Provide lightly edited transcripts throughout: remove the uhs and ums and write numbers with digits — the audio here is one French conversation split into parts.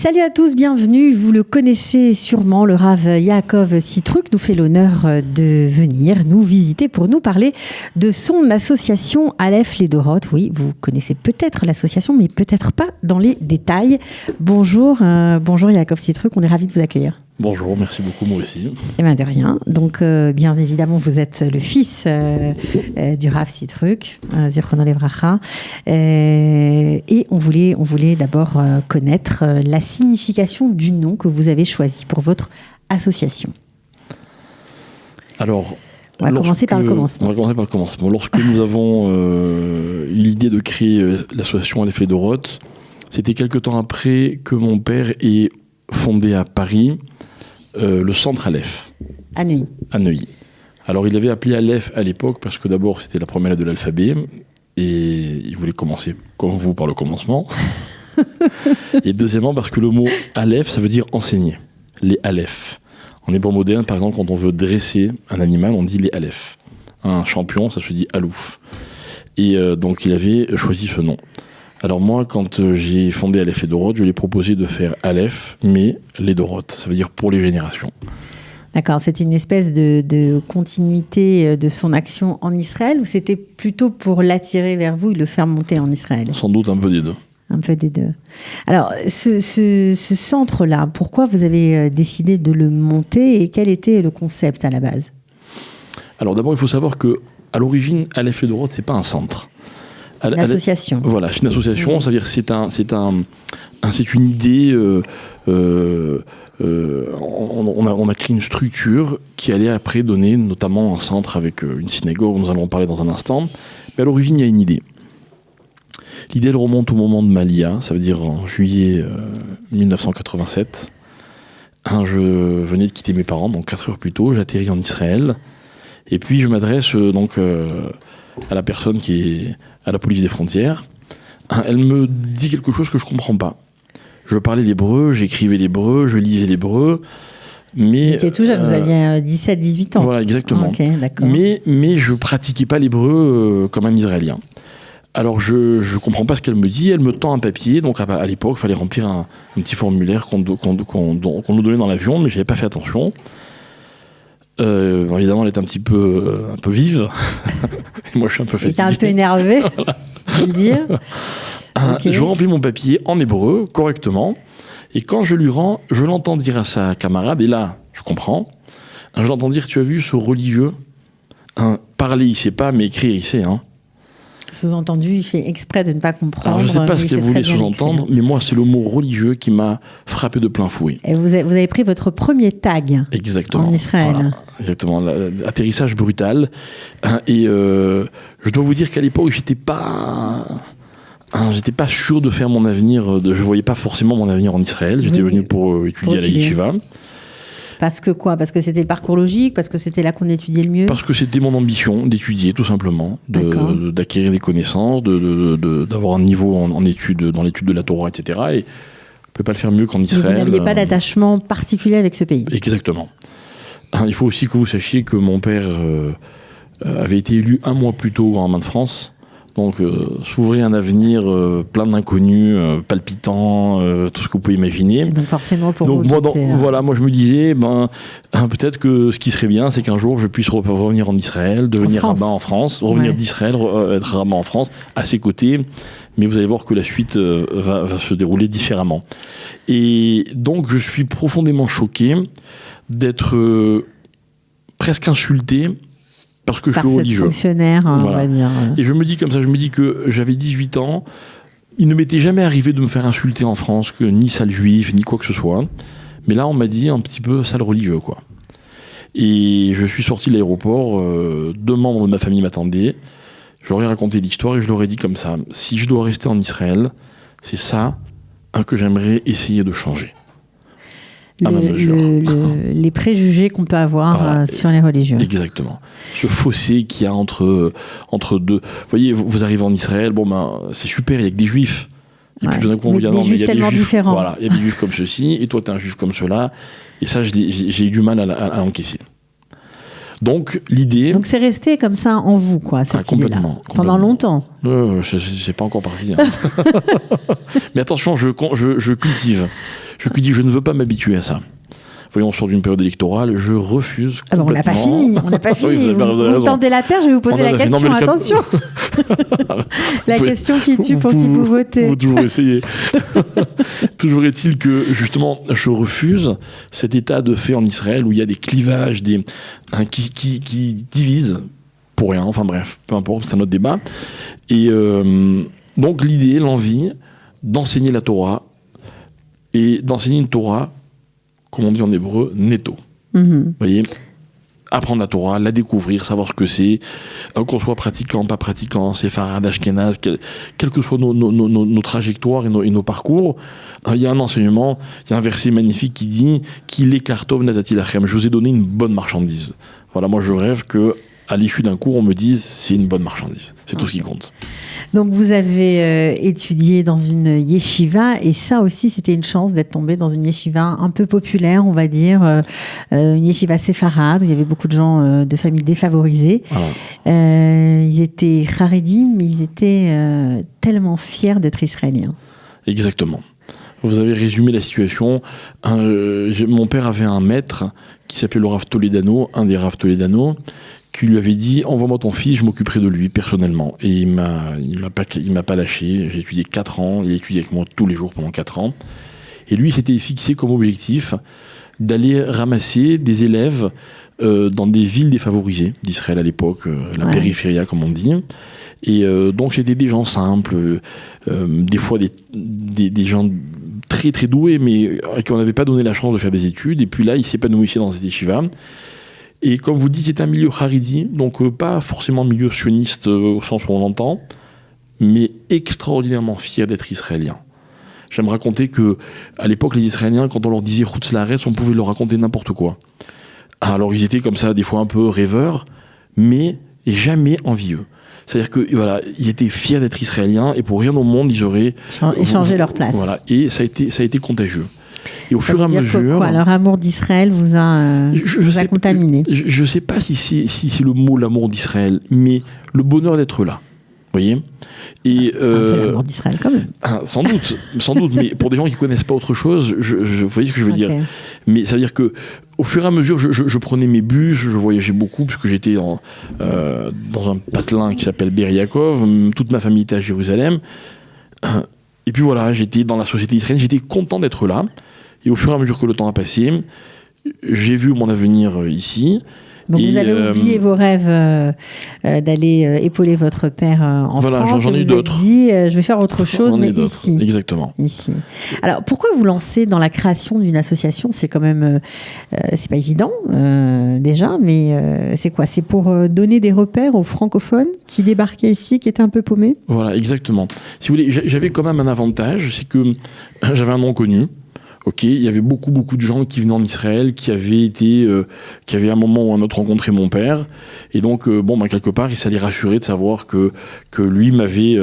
Salut à tous, bienvenue. Vous le connaissez sûrement, le Rav Yaakov Sitruk nous fait l'honneur de venir nous visiter pour nous parler de son association Aleph Ledorot. Oui, vous connaissez peut-être l'association, mais peut-être pas dans les détails. Bonjour, bonjour Yaakov Sitruk, on est ravis de vous accueillir. Bonjour, merci beaucoup, moi aussi. Eh bien, de rien. Donc, bien évidemment, vous êtes le fils du Rav Sitruk, Zichrono Livracha. Et on voulait d'abord connaître la signification du nom que vous avez choisi pour votre association. Alors, on va commencer par le commencement. Lorsque nous avons eu l'idée de créer l'association Aleph Ledorot, c'était quelque temps après que mon père ait fondé à Paris le centre Aleph. À Neuilly. Alors, il avait appelé Aleph à l'époque parce que d'abord, c'était la première lettre de l'alphabet et il voulait commencer, comme vous, par le commencement. Et deuxièmement, parce que le mot Aleph, ça veut dire enseigner. Les Aleph. En hébreu moderne, par exemple, quand on veut dresser un animal, on dit les Aleph. Un champion, ça se dit Alouf. Et donc, il avait choisi ce nom. Alors moi, quand j'ai fondé Aleph Ledorot, je lui ai proposé de faire Aleph, mais Ledorot, ça veut dire pour les générations. D'accord, c'était une espèce de continuité de son action en Israël ou c'était plutôt pour l'attirer vers vous et le faire monter en Israël ? Sans doute un peu des deux. Un peu des deux. Alors, ce centre-là, pourquoi vous avez décidé de le monter et quel était le concept à la base ? Alors d'abord, il faut savoir qu'à l'origine, Aleph Ledorot, c'est pas un centre. C'est une association. Voilà, c'est une association, c'est-à-dire que c'est une idée. On a créé une structure qui allait après donner notamment un centre avec une synagogue, nous allons en parler dans un instant. Mais à l'origine, il y a une idée. L'idée, elle remonte au moment de Malia, ça veut dire en juillet 1987. Je venais de quitter mes parents, donc 4 heures plus tôt, j'atterris en Israël. Et puis je m'adresse à la personne qui est à la police des frontières. Elle me dit quelque chose que je ne comprends pas. Je parlais l'hébreu, j'écrivais l'hébreu, je lisais l'hébreu. Mais, vous étiez tout jeune, vous aviez 17-18 ans. Voilà, exactement. Okay, d'accord. Mais je ne pratiquais pas l'hébreu comme un Israélien. Alors je ne comprends pas ce qu'elle me dit, elle me tend un papier, donc à l'époque il fallait remplir un petit formulaire qu'on nous donnait dans l'avion, mais je n'avais pas fait attention. Évidemment elle est un peu vive, moi je suis un peu fatigué. Il était un peu énervé, je veux le dire. Okay. Je remplis mon papier en hébreu, correctement, et quand je lui rends, je l'entends dire à sa camarade, et là je comprends, je l'entends dire, tu as vu ce religieux, parler il sait pas, mais écrire il sait, Sous-entendu, il fait exprès de ne pas comprendre. Alors, je ne sais pas ce qu'elle voulait sous-entendre, mais moi, c'est le mot religieux qui m'a frappé de plein fouet. Et vous avez pris votre premier tag. Exactement. En Israël. Voilà, exactement. Atterrissage brutal. Et je dois vous dire qu'à l'époque, j'étais pas sûr de faire mon avenir. Je ne voyais pas forcément mon avenir en Israël. J'étais venu pour étudier à la Yeshiva. Parce que quoi ? Parce que c'était le parcours logique ? Parce que c'était là qu'on étudiait le mieux ? Parce que c'était mon ambition d'étudier, tout simplement, d'acquérir des connaissances, d'avoir un niveau dans l'étude de la Torah, etc. Et on ne peut pas le faire mieux qu'en Israël. Mais vous n'aviez pas d'attachement particulier avec ce pays ? Exactement. Il faut aussi que vous sachiez que mon père avait été élu 1 mois plus tôt en main de France. Donc, s'ouvrait un avenir plein d'inconnus, palpitants, tout ce que vous pouvez imaginer. Donc, forcément, pour donc, vous... moi, je me disais, peut-être que ce qui serait bien, c'est qu'un jour, je puisse revenir en Israël, devenir rabbin en France, revenir d'Israël, être rabbin en France, à ses côtés. Mais vous allez voir que la suite va se dérouler différemment. Et donc, je suis profondément choqué d'être presque insulté parce que je suis religieux. Fonctionnaire, voilà. On va dire. Et je me dis que j'avais 18 ans, il ne m'était jamais arrivé de me faire insulter en France, que ni sale juif, ni quoi que ce soit. Mais là, on m'a dit un petit peu sale religieux, quoi. Et je suis sorti de l'aéroport, 2 membres de ma famille m'attendaient, je leur ai raconté l'histoire et je leur ai dit comme ça, si je dois rester en Israël, c'est ça que j'aimerais essayer de changer. Les préjugés qu'on peut avoir sur les religieux. Exactement. Ce fossé qu'il y a entre deux. Vous voyez, vous arrivez en Israël, c'est super, il y a que des juifs. Et puis tout d'un coup, on regarde, il y a des juifs différents. Voilà, il y a des juifs comme ceci, et toi, tu es un juif comme cela. Et ça, j'ai eu du mal à l'encaisser. Donc l'idée... Donc c'est resté comme ça en vous, quoi, cette idée-là. Pendant longtemps. C'est pas encore parti. Hein. Mais attention, je cultive. Je ne veux pas m'habituer à ça. Voyons, on sort d'une période électorale, je refuse complètement... on n'a pas fini, Oui, vous me tendez la perche, je vais vous poser la question, attention. La question qui tue pour qui vous votez. Vous toujours essayer. Toujours est-il que, justement, je refuse cet état de fait en Israël où il y a des clivages qui divisent pour rien, enfin bref, peu importe, c'est un autre débat. Et donc l'idée, l'envie d'enseigner la Torah, et d'enseigner une Torah, comme on dit en hébreu, netto. Vous voyez, apprendre la Torah, la découvrir, savoir ce que c'est, qu'on soit pratiquant, pas pratiquant, séfarade, ashkénaze, quelles que soient nos trajectoires et nos parcours, il y a un enseignement, il y a un verset magnifique qui dit « Ki lekartov natati lachem » je vous ai donné une bonne marchandise. Voilà, moi je rêve que à l'issue d'un cours, on me dise c'est une bonne marchandise. C'est tout ce qui compte. Donc vous avez étudié dans une yeshiva, et ça aussi c'était une chance d'être tombé dans une yeshiva un peu populaire, on va dire, une yeshiva séfarade où il y avait beaucoup de gens de familles défavorisées. Voilà. Ils étaient charedim, mais ils étaient tellement fiers d'être israéliens. Exactement. Vous avez résumé la situation. Mon père avait un maître qui s'appelait le Rav Toledano, un des Rav Toledano, qui lui avait dit « Envoie-moi ton fils, je m'occuperai de lui personnellement ». Et il m'a pas lâché. J'ai étudié 4 ans. Il a étudié avec moi tous les jours pendant 4 ans. Et lui s'était fixé comme objectif d'aller ramasser des élèves dans des villes défavorisées d'Israël à l'époque, la périphérie comme on dit. Et donc c'était des gens simples, des fois des gens très très doués, mais à qui on n'avait pas donné la chance de faire des études. Et puis là, il s'épanouissait dans cette yeshiva. Et comme vous dites, c'est un milieu haridi, donc pas forcément milieu sioniste au sens où on l'entend, mais extraordinairement fier d'être israélien. J'aime raconter que à l'époque, les Israéliens, quand on leur disait Chutz Laaretz, on pouvait leur raconter n'importe quoi. Alors ils étaient comme ça, des fois un peu rêveurs, mais jamais envieux. C'est-à-dire que voilà, ils étaient fiers d'être israéliens et pour rien au monde, ils auraient échangé leur place. Voilà, et ça a été contagieux. Et au fur et à mesure, leur amour d'Israël vous a contaminé. Je ne sais pas si c'est le mot l'amour d'Israël, mais le bonheur d'être là. Vous voyez ? Et c'est un peu l'amour d'Israël quand même. Sans doute, mais pour des gens qui ne connaissent pas autre chose, vous voyez ce que je veux dire. Mais ça veut dire que au fur et à mesure, je prenais mes bus, je voyageais beaucoup, puisque j'étais dans un patelin qui s'appelle Be'er Yaakov, toute ma famille était à Jérusalem. Et puis voilà, j'étais dans la société israélienne, j'étais content d'être là. Et au fur et à mesure que le temps a passé, j'ai vu mon avenir ici. Donc vous avez oublié vos rêves d'aller épauler votre père en France. J'en ai eu d'autres. Vous avez dit, je vais faire autre chose, mais ici. Exactement. Ici. Alors pourquoi vous lancez dans la création d'une association ? C'est quand même, c'est pas évident déjà, mais c'est quoi ? C'est pour donner des repères aux francophones qui débarquaient ici, qui étaient un peu paumés ? Voilà, exactement. Si vous voulez, j'avais quand même un avantage, c'est que j'avais un nom connu. Ok, il y avait beaucoup de gens qui venaient en Israël, qui avaient à un moment ou un autre rencontré mon père, et donc quelque part, ça les rassurait de savoir que lui m'avait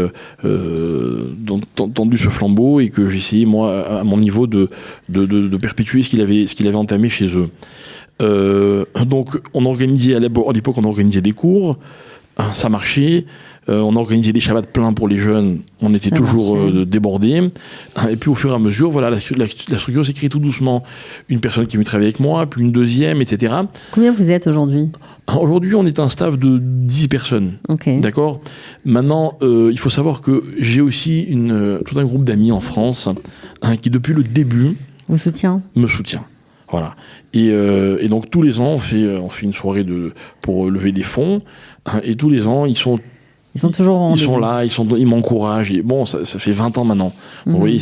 tendu ce flambeau et que j'essayais moi à mon niveau de perpétuer ce qu'il avait entamé chez eux. Donc on organisait à l'époque on organisait des cours, ça marchait. On organisait des Shabbats pleins pour les jeunes, on était toujours débordés. Et puis au fur et à mesure, voilà, la structure s'est créée tout doucement. Une personne qui est venue travailler avec moi, puis une deuxième, etc. Combien vous êtes aujourd'hui ? Aujourd'hui, on est un staff de 10 personnes. Okay. D'accord ? Maintenant, il faut savoir que j'ai aussi tout un groupe d'amis en France qui, depuis le début, me soutient. Voilà. Et donc tous les ans, on fait une soirée pour lever des fonds. Et tous les ans, ils sont là, ils m'encouragent. Et bon, ça fait 20 ans maintenant. Donc, vous voyez,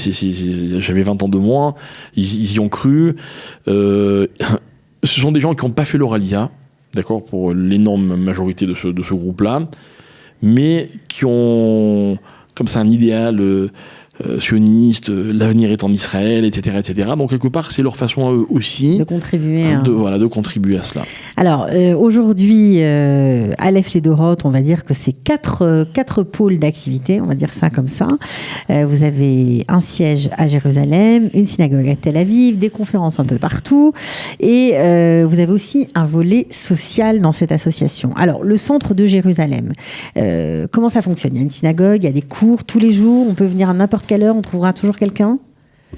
j'avais 20 ans de moins. Ils y ont cru. Ce sont des gens qui n'ont pas fait leur alia, d'accord, pour l'énorme majorité de ce groupe-là, mais qui ont comme ça un idéal sioniste, l'avenir est en Israël, etc., etc. Donc quelque part, c'est leur façon à eux aussi de contribuer, de contribuer à cela. Alors aujourd'hui, Aleph les Dorot, on va dire que c'est quatre pôles d'activité, on va dire ça comme ça. Vous avez un siège à Jérusalem, une synagogue à Tel Aviv, des conférences un peu partout, et vous avez aussi un volet social dans cette association. Alors le centre de Jérusalem, comment ça fonctionne? Il y a une synagogue, il y a des cours tous les jours, on peut venir à n'importe quelle heure, on trouvera toujours quelqu'un?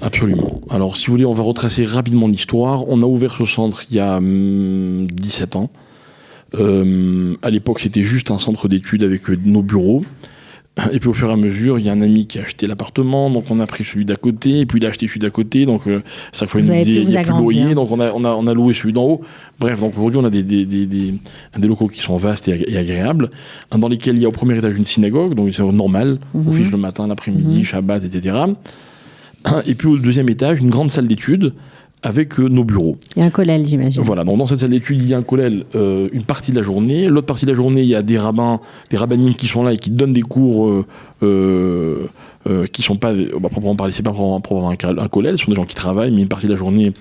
Absolument. Alors, si vous voulez, on va retracer rapidement l'histoire. On a ouvert ce centre il y a 17 ans. À l'époque, c'était juste un centre d'études avec nos bureaux. Et puis, au fur et à mesure, il y a un ami qui a acheté l'appartement, donc on a pris celui d'à côté, et puis il a acheté celui d'à côté, donc chaque fois il nous disait il n'y a plus de loyer, donc on a loué celui d'en haut. Bref, donc aujourd'hui, on a des locaux qui sont vastes et agréables, dans lesquels il y a au premier étage une synagogue, donc c'est normal, office le matin, l'après-midi, Shabbat, etc. Et puis au deuxième étage, une grande salle d'études avec nos bureaux. Il y a un kollel, j'imagine. Voilà, donc dans cette salle d'études, il y a un kollel une partie de la journée. L'autre partie de la journée, il y a des rabbins, des rabbinimes qui sont là et qui donnent des cours qui sont pas, proprement parler, c'est pas proprement un kollel, ce sont des gens qui travaillent, mais une partie de la journée,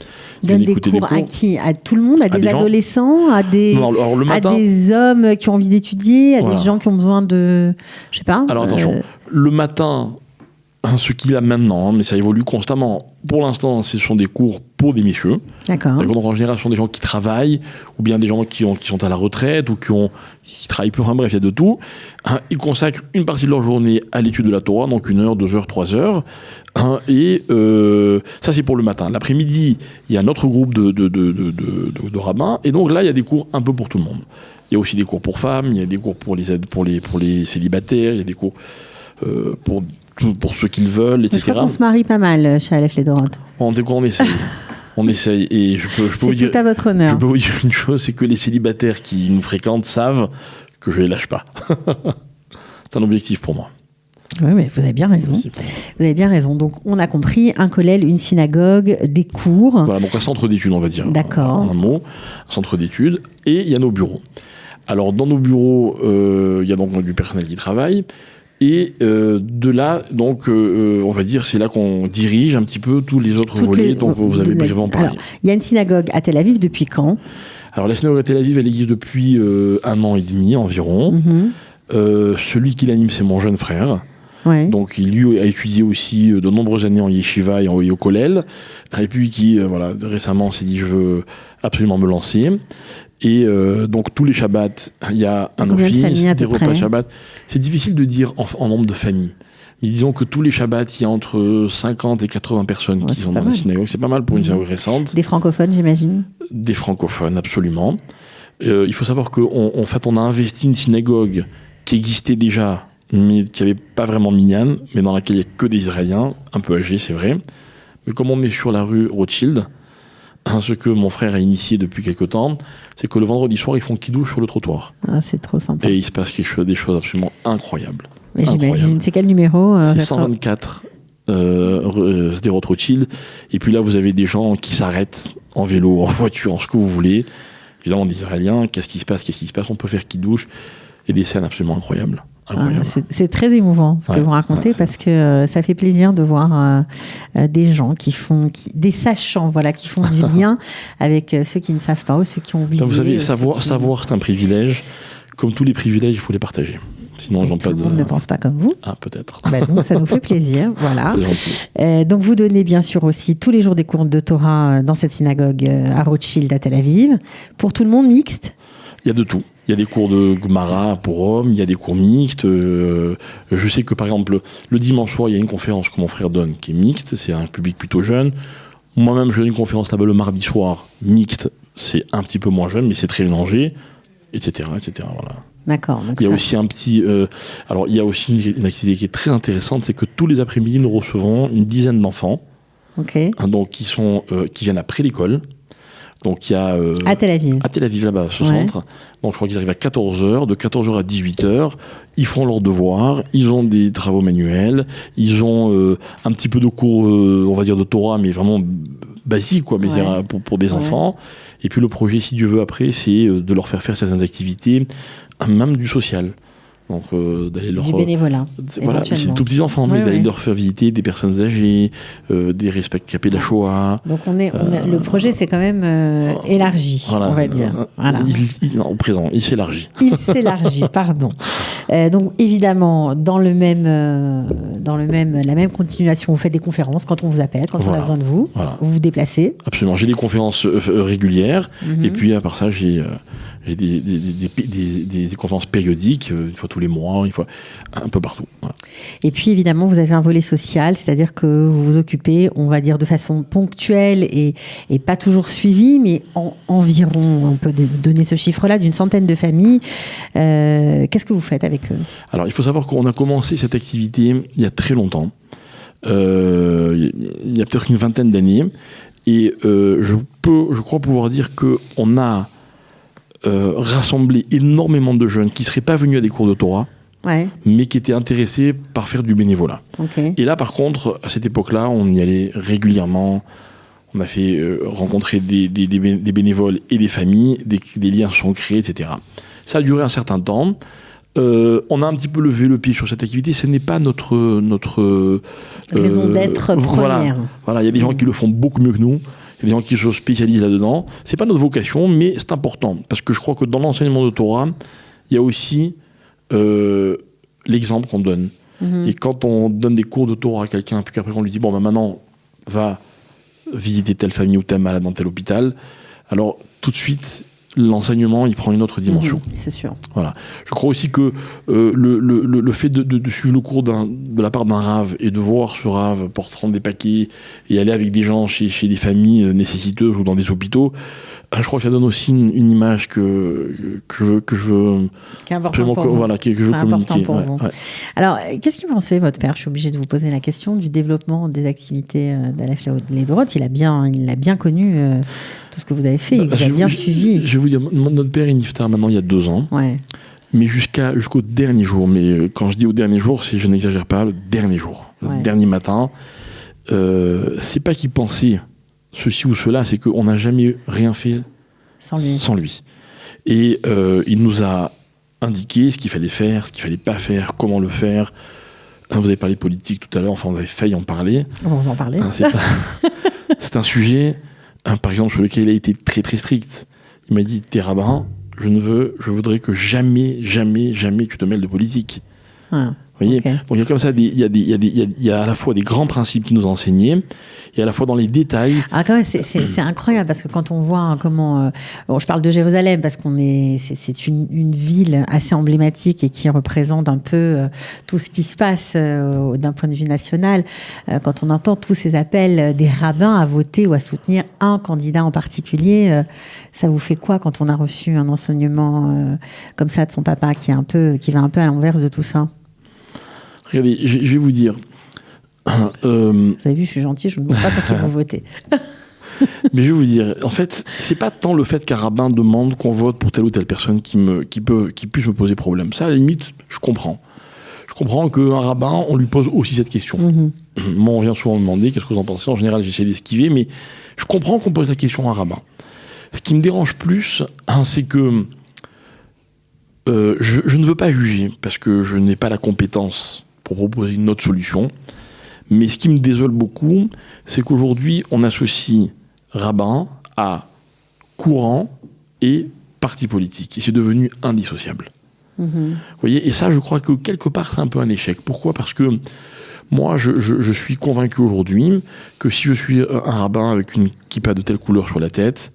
ils viennent écouter des cours. À qui? À tout le monde? À des adolescents? À des hommes qui ont envie d'étudier? À des gens qui ont besoin de... Je sais pas. Alors attention, le matin... Ce qu'il a maintenant, mais ça évolue constamment. Pour l'instant, ce sont des cours pour des messieurs. D'accord. Donc en général, ce sont des gens qui travaillent, ou bien des gens qui sont à la retraite, ou qui travaillent plus. Enfin bref, il y a de tout. Ils consacrent une partie de leur journée à l'étude de la Torah, donc 1 heure, 2 heures, 3 heures. Et ça, c'est pour le matin. L'après-midi, il y a un autre groupe de rabbins. Et donc là, il y a des cours un peu pour tout le monde. Il y a aussi des cours pour femmes, il y a des cours pour les célibataires, il y a des cours pour ceux qui le veulent, etc. Je crois qu'on se marie pas mal chez Aleph les Dorot. On essaye. On essaye. Et je peux vous dire, tout à votre honneur. Je peux vous dire une chose, c'est que les célibataires qui nous fréquentent savent que je les lâche pas. C'est un objectif pour moi. Oui, mais vous avez bien raison. Vous avez bien raison. Donc, on a compris, un kollel, une synagogue, des cours. Voilà, donc un centre d'études, on va dire. D'accord. En un mot, un centre d'études. Et il y a nos bureaux. Alors, dans nos bureaux, il y a donc du personnel qui travaille. Et de là, donc, on va dire, c'est là qu'on dirige un petit peu tous les autres volets dont vous avez brièvement parlé. Alors, il y a une synagogue à Tel Aviv depuis quand? Alors, la synagogue à Tel Aviv, elle existe depuis 1 an et demi environ. Celui qui l'anime, c'est mon jeune frère. Ouais. Donc, il lui a étudié aussi de nombreuses années en yeshiva et au kollel. Et puis, qui, récemment, s'est dit, je veux absolument me lancer. Et donc tous les Shabbats, il y a un office, des repas Shabbat. C'est difficile de dire en nombre de familles. Mais disons que tous les Shabbats, il y a entre 50 et 80 personnes qui sont dans la synagogue. C'est pas mal pour une synagogue récente. Des francophones, j'imagine? Des francophones, absolument. Il faut savoir qu'en fait, on a investi une synagogue qui existait déjà, mais qui n'avait pas vraiment minyan, mais dans laquelle il n'y a que des Israéliens, un peu âgés, c'est vrai. Mais comme on est sur la rue Rothschild, ce que mon frère a initié depuis quelque temps, c'est que le vendredi soir, ils font kidouche sur le trottoir. Ah, c'est trop sympa. Et il se passe des choses absolument incroyables. Mais j'imagine. C'est quel numéro? C'est 124 Sderot Rothschild. Et puis là, vous avez des gens qui s'arrêtent en vélo, en voiture, en ce que vous voulez. Évidemment, des Israéliens, qu'est-ce qui se passe? On peut faire kidouche. Et des scènes absolument incroyables. C'est très émouvant ce que vous racontez parce que ça fait plaisir de voir des gens des sachants, qui font du lien avec ceux qui ne savent pas ou ceux qui ont oublié. Vous savez, savoir, c'est un privilège. Comme tous les privilèges, il faut les partager. Sinon, tout le monde ne pense pas comme vous. Ah, peut-être. Donc, ça nous fait plaisir. Voilà. C'est gentil. Donc, vous donnez bien sûr aussi tous les jours des cours de Torah dans cette synagogue à Rothschild à Tel Aviv. Pour tout le monde, mixte? Il y a de tout. Il y a des cours de Gemara pour hommes, il y a des cours mixtes. Je sais que par exemple, le dimanche soir, il y a une conférence que mon frère donne qui est mixte, c'est un public plutôt jeune. Moi-même, je donne une conférence là-bas le mardi soir, mixte, c'est un petit peu moins jeune, mais c'est très mélangé, etc. Voilà. D'accord. Il y a aussi un petit. Alors, il y a aussi une activité qui est très intéressante, c'est que tous les après-midi, nous recevons une dizaine d'enfants, donc qui viennent après l'école. Donc il y a à Tel Aviv là-bas, ce centre. Donc je crois qu'ils arrivent à 14h, de 14h à 18h, ils font leurs devoirs, ils ont des travaux manuels, ils ont un petit peu de cours, on va dire de Torah, mais vraiment basique, quoi, mais pour des enfants. Et puis le projet, si Dieu veut, après, c'est de leur faire certaines activités, même du social. Donc, d'aller leur... Du bénévolat. Voilà, c'est des tout petits enfants, mais d'aller leur faire visiter des personnes âgées, des rescapés de la Shoah. Donc le projet s'est quand même élargi, on va dire. Voilà. Au présent, il s'élargit. Il s'élargit, pardon. Donc évidemment, dans la même continuation, vous faites des conférences quand on vous appelle, quand on a besoin de vous. Voilà. Vous vous déplacez. Absolument. J'ai des conférences régulières, et puis à part ça, j'ai des conférences périodiques, une fois tous les mois, une fois un peu partout. Voilà. Et puis évidemment, vous avez un volet social, c'est-à-dire que vous vous occupez, on va dire de façon ponctuelle et pas toujours suivie, mais environ, on peut donner ce chiffre-là, d'une centaine de familles. Qu'est-ce que vous faites avec eux ? Alors, il faut savoir qu'on a commencé cette activité il y a très longtemps, il y a peut-être une vingtaine d'années, et je crois pouvoir dire qu'on a rassemblé énormément de jeunes qui ne seraient pas venus à des cours de Torah, mais qui étaient intéressés par faire du bénévolat. Okay. Et là, par contre, à cette époque-là, on y allait régulièrement. On a fait rencontrer des bénévoles et des familles, des liens sont créés, etc. Ça a duré un certain temps. On a un petit peu levé le pied sur cette activité. Ce n'est pas notre raison d'être première. Voilà, il y a des gens qui le font beaucoup mieux que nous. Il y a des gens qui se spécialisent là-dedans. C'est pas notre vocation, mais c'est important. Parce que je crois que dans l'enseignement de Torah, il y a aussi l'exemple qu'on donne. Mm-hmm. Et quand on donne des cours de Torah à quelqu'un, puis qu'après on lui dit, bon, maintenant, va visiter telle famille ou tel malade dans tel hôpital, alors tout de suite, l'enseignement, il prend une autre dimension. C'est sûr. Voilà. Je crois aussi que le fait de suivre le cours de la part d'un rave et de voir ce rave portant des paquets et aller avec des gens chez des familles nécessiteuses ou dans des hôpitaux, je crois que ça donne aussi une image que je veux qui est important pour vous. Voilà, que je veux communiquer. Pour vous. Alors, qu'est-ce qu'il pensait, votre père ? Je suis obligée de vous poser la question du développement des activités d'Aleph Ledorot. Il a bien connu tout ce que vous avez fait. Il vous a bien suivi. Je vais vous dire, notre père est niftar maintenant il y a 2 ans. Ouais. Mais jusqu'au dernier jour. Mais quand je dis au dernier jour, je n'exagère pas, le dernier jour. Le dernier matin. C'est pas qu'il pensait ceci ou cela, c'est qu'on n'a jamais rien fait sans lui. Et il nous a indiqué ce qu'il fallait faire, ce qu'il fallait pas faire, comment le faire. Vous avez parlé politique tout à l'heure, enfin vous avez failli en parler. On va en parler. C'est un sujet, par exemple, sur lequel il a été très très strict. Il m'a dit, t'es rabbin, je voudrais que jamais tu te mêles de politique. Vous voyez, okay. Donc il y a comme ça, il y a à la fois des grands principes qui nous ont enseignés, et à la fois dans les détails. Ah quand même, c'est incroyable parce que quand on voit comment, je parle de Jérusalem parce c'est une ville assez emblématique et qui représente un peu tout ce qui se passe d'un point de vue national. Quand on entend tous ces appels des rabbins à voter ou à soutenir un candidat en particulier, ça vous fait quoi quand on a reçu un enseignement comme ça de son papa qui va un peu à l'inverse de tout ça? Regardez, je vais vous dire. Vous avez vu, je suis gentil, je ne vous demande pas pour qui vous votez. Mais je vais vous dire, en fait, c'est pas tant le fait qu'un rabbin demande qu'on vote pour telle ou telle personne qui puisse me poser problème. Ça, à la limite, je comprends. Je comprends qu'un rabbin, on lui pose aussi cette question. Mm-hmm. Moi, on vient souvent me demander qu'est-ce que vous en pensez. En général, j'essaie d'esquiver, mais je comprends qu'on pose la question à un rabbin. Ce qui me dérange plus, c'est que je ne veux pas juger, parce que je n'ai pas la compétence pour proposer une autre solution. Mais ce qui me désole beaucoup, c'est qu'aujourd'hui, on associe rabbin à courant et parti politique. Et c'est devenu indissociable. Mmh. Vous voyez, et ça, je crois que quelque part, c'est un peu un échec. Pourquoi ? Parce que moi, je suis convaincu aujourd'hui que si je suis un rabbin avec une kippa de telle couleur sur la tête,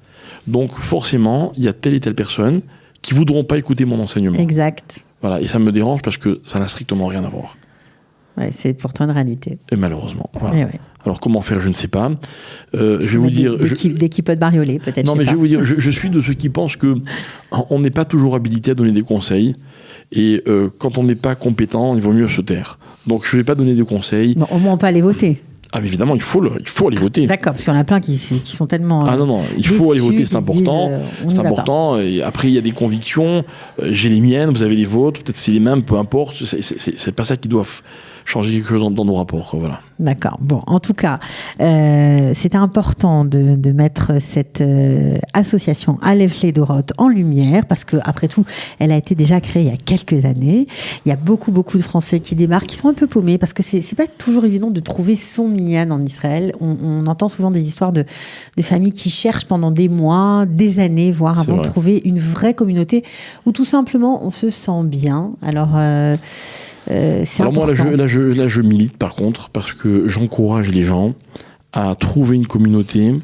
donc forcément, il y a telle et telle personne qui ne voudront pas écouter mon enseignement. Exact. Voilà, et ça me dérange parce que ça n'a strictement rien à voir. Ouais, c'est pourtant une réalité. Et malheureusement. Voilà. Ouais. Alors comment faire, je ne sais pas. Je vais vous dire. Des kippots de bariolés, peut-être. Non, mais je vais vous dire, je suis de ceux qui pensent que on n'est pas toujours habilité à donner des conseils. Et quand on n'est pas compétent, il vaut mieux se taire. Donc je ne vais pas donner des conseils. Bon, au moins on peut aller voter. Ah, mais évidemment, il faut aller voter. D'accord, parce qu'il y en a plein qui sont tellement. Ah non, il faut aller voter, c'est important. C'est important. Et après, il y a des convictions. J'ai les miennes, vous avez les vôtres. Peut-être c'est les mêmes, peu importe. C'est pas ça qui doit changer quelque chose dans nos rapports, quoi, voilà. D'accord. Bon, en tout cas, c'était important de mettre cette association Aleph les Doroth en lumière parce que, après tout, elle a été déjà créée il y a quelques années. Il y a beaucoup de Français qui débarquent, qui sont un peu paumés parce que c'est pas toujours évident de trouver son minyan en Israël. On entend souvent des histoires de familles qui cherchent pendant des mois, des années, voire avant de trouver une vraie communauté où tout simplement on se sent bien. Alors, c'est Alors important. moi, là, je milite par contre, parce que j'encourage les gens à trouver une communauté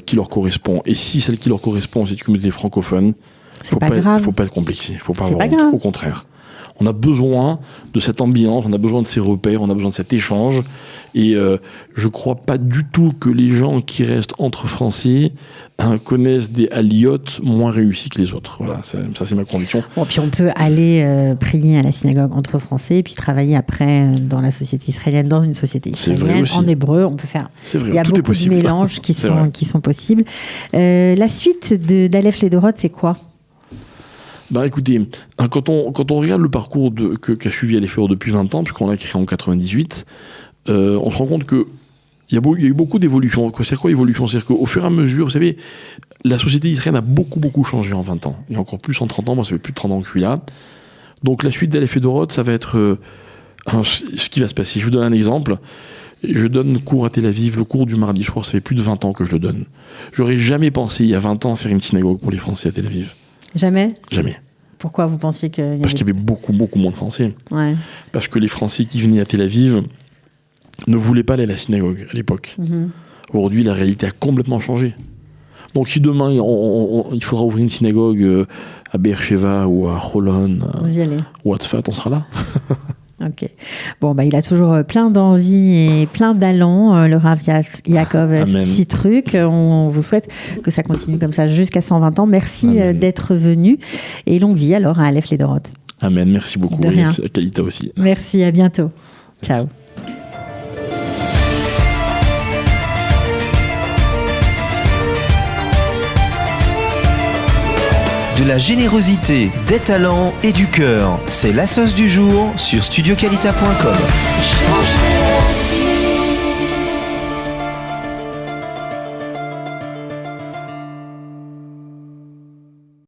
qui leur correspond. Et si celle qui leur correspond, c'est une communauté francophone, faut pas être complexé, faut pas avoir honte. Au contraire. On a besoin de cette ambiance, on a besoin de ces repères, on a besoin de cet échange. Et je crois pas du tout que les gens qui restent entre Français connaissent des aliotes moins réussis que les autres. Voilà, ça c'est ma conviction. Bon, puis on peut aller prier à la synagogue entre Français et puis travailler après dans la société israélienne, dans une société israélienne, en hébreu. On peut faire. C'est vrai, il y a beaucoup de mélanges qui sont possibles. La suite d'Aleph les Doroth, c'est quoi ? Bah écoutez, quand on regarde le parcours qu'a suivi Aleph les Doroth depuis 20 ans, puisqu'on l'a créé en 98, on se rend compte que il y a eu beaucoup d'évolutions. C'est quoi évolution ? C'est-à-dire qu'au fur et à mesure, vous savez, la société israélienne a beaucoup changé en 20 ans. Et encore plus en 30 ans. Moi, ça fait plus de 30 ans que je suis là. Donc la suite d'Aleph les Doroth, ça va être ce qui va se passer. Je vous donne un exemple. Je donne cours à Tel Aviv, le cours du mardi soir, ça fait plus de 20 ans que je le donne. J'aurais jamais pensé, il y a 20 ans, faire une synagogue pour les Français à Tel Aviv. Jamais ? Jamais. Pourquoi vous pensiez que... Parce qu'il y avait beaucoup moins de Français. Ouais. Parce que les Français qui venaient à Tel Aviv ne voulaient pas aller à la synagogue à l'époque. Mm-hmm. Aujourd'hui, la réalité a complètement changé. Donc si demain, il faudra ouvrir une synagogue à Beersheva ou à Holon ou à Tzfat, on sera là. Ok. Bon, il a toujours plein d'envie et plein d'allants, le Rav Yaakov Sitruk. On vous souhaite que ça continue comme ça jusqu'à 120 ans. Merci d'être venu et longue vie alors à Aleph les Doroth. Amen, merci beaucoup. De rien. Et à Kalita aussi. Merci, à bientôt. Ciao. De la générosité, des talents et du cœur. C'est la sauce du jour sur studiokalita.com.